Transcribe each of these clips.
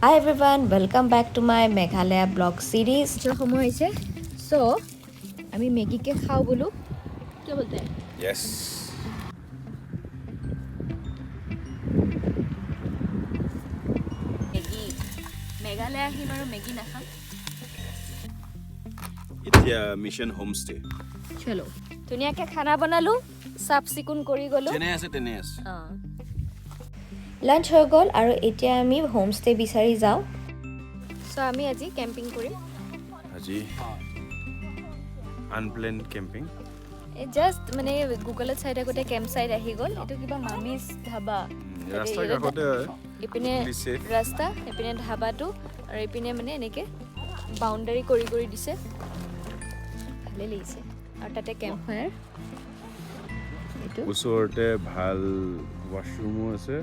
Hi everyone, welcome back to my Meghalaya blog series. সময় হয়েছে so আমি ম্যাগিকে খাও বলো কি বলতে Yes. ম্যাগি মেঘালয় আহিম আৰু ম্যাগি নাখাম এতিয়া মিশন হোমষ্টে চলো ধুনীয়াকৈ খানা বনালো চাফ চিকুণ কৰি গলো তেনে আছে লাঞ্চ হৈ গ'ল আৰু এতিয়া আমি হোমষ্টে বিচাৰি যাওঁ সো আমি আজি কেম্পিং কৰিম আজি আনপ্লেন্ড কেম্পিং জাষ্ট মানে গুগলত চাই থাকোঁতে কেম্প চাইট আহি গ'ল এইটো কিবা মামিজ ধাবা ৰাস্তা কাষতে ইপিনে ৰাস্তা ইপিনে ধাবাটো আৰু ইপিনে মানে এনেকৈ বাউণ্ডাৰী কৰি কৰি দিছে ভালে লাগিছে আৰু তাতে কেম্প ফায়াৰ এইটো ওচৰতে ভাল ৱাশৰুমো আছে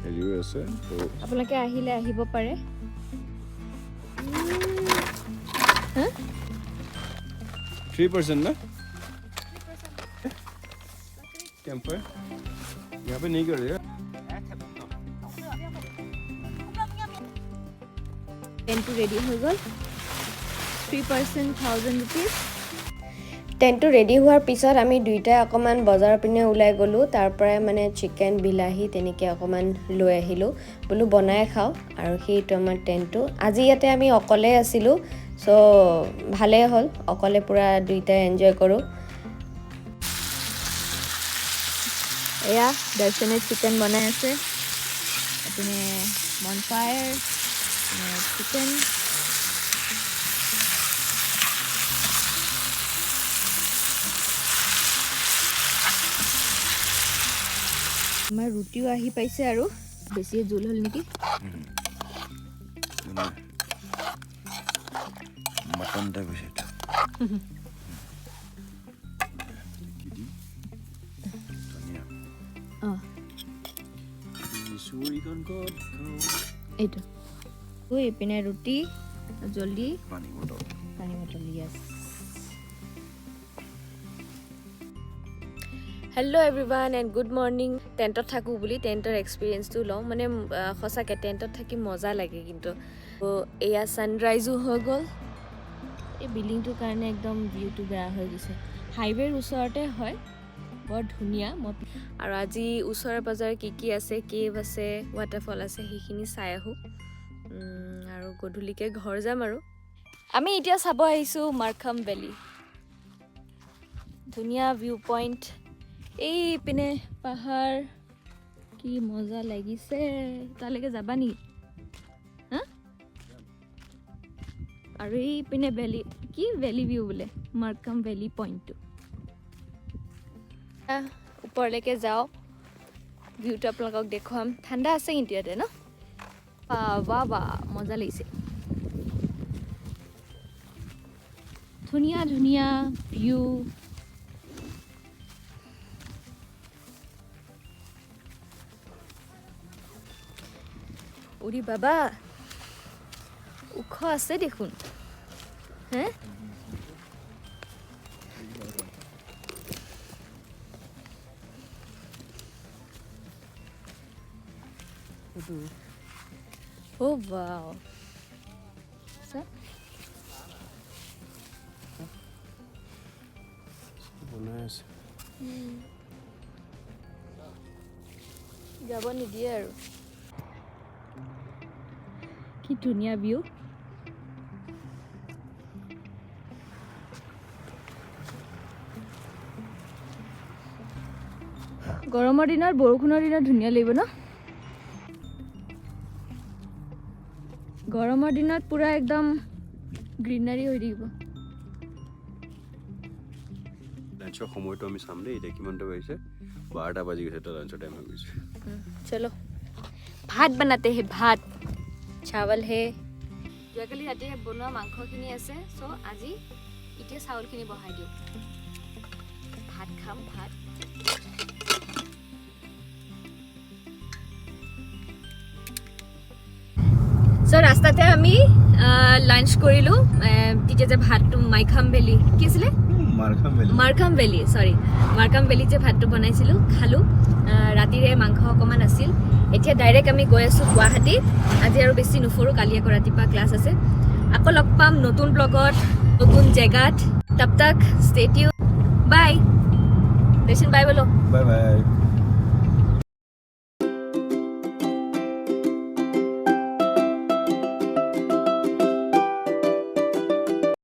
হেৰিও আছে তো আপোনালোকে আহিলে আহিব পাৰে 3% ना कैंप है यहाँ पे नहीं कर रहे টেণ্টটো ৰেডি হৈ গ'ল 3% 1000 rupees টেণ্টটো ৰেডি হোৱাৰ পিছত আমি দুইটাই অকণমান বজাৰৰ পিনে ওলাই গ'লোঁ তাৰ পৰাই মানে চিকেন বিলাহী তেনেকৈ অকণমান লৈ আহিলোঁ বোলো বনাই খাওঁ আৰু সেইটো আমাৰ টেণ্টটো আজি ইয়াতে আমি অকলে আছিলোঁ চ' ভালেই হ'ল অকলে পূৰা দুইটাই এনজয় কৰোঁ এয়া দৰ্শনে চিকেন বনাই আছে আপুনি বনফায়াৰ চিকেন আমাৰ ৰুটিও আহি পাইছে আৰু বেছি জোল হ'ল নেকি मटन टाइप है এইটো এইপিনে ৰুটি জলদি पानी बॉटल ইয়াছ hello' everyone and good morning টেণ্টত থাকোঁ বুলি টেণ্টৰ এক্সপিৰিয়েঞ্চটো লওঁ মানে সঁচাকৈ টেণ্টত থাকি মজা লাগে কিন্তু এয়া ছানৰাইজো হৈ গ'ল এই বিল্ডিংটোৰ কাৰণে একদম ভিউটো বেয়া হৈ গৈছে হাইৱেৰ ওচৰতে হয় বৰ ধুনীয়া আৰু আজি ওচৰে পাজৰে কি আছে কেভ আছে ৱাটাৰফল আছে সেইখিনি চাই আহোঁ আৰু গধূলিকৈ ঘৰ যাম আৰু আমি এতিয়া চাব আহিছোঁ মাৰ্খাম ভেলী ধুনীয়া ভিউ পইণ্ট এই পিনে পাহাৰ কি মজা লাগিছে তালৈকে যাবা নেকি হা আৰু এই পিনে ভেলী কি ভেলী ভিউ বোলে মাৰ্খাম ভেলী পইণ্টটো ওপৰলৈকে যাওঁ ভিউটো আপোনালোকক দেখুৱাম ঠাণ্ডা আছে কিন্তু ইয়াতে ন বা মজা লাগিছে ধুনীয়া ধুনীয়া ভিউ উৰি বাবা ওখ আছে দেখোন হে ও বাও যাব নিদিয়ে আৰু কি ধুনীয়া ভিউ গৰমৰ দিনত বৰষুণৰ দিনত ধুনীয়া লাগিব ন গৰমৰ দিনত পুৰা একদম গ্ৰীনাৰী হৈ থাকিব লাঞ্চৰ সময়টো আমি চাম দেই এতিয়া কিমানটা বাজিছে 12টা বাজি গৈছে তো লাঞ্চৰ টাইম হৈ গৈছে চলো ভাত বনাতে হে ভাত চাৱল হে যোৱাকালি ৰাতি বনোৱা মাংসখিনি আছে চ' আজি এতিয়া চাউলখিনি বহাই দিওঁ ভাত খাম ভাত চ' ৰাস্তাতে আমি লাঞ্চ কৰিলোঁ তেতিয়া যে ভাতটো মাইখাম ভেলী কি আছিলে মাৰ্খাম ভেলী যে ভাতটো বনাইছিলোঁ খালোঁ ৰাতিৰে মাংস অকণমান আছিল এতিয়া ডাইৰেক্ট আমি গৈ আছোঁ গুৱাহাটীত আজি আৰু বেছি নুফুৰোঁ কালি আকৌ ৰাতিপুৱা ক্লাছ আছে আকৌ লগ পাম নতুন ব্লগত নতুন জেগাত তব তক ষ্টে টিউন বাই দেশন বাই বলো বাই বাই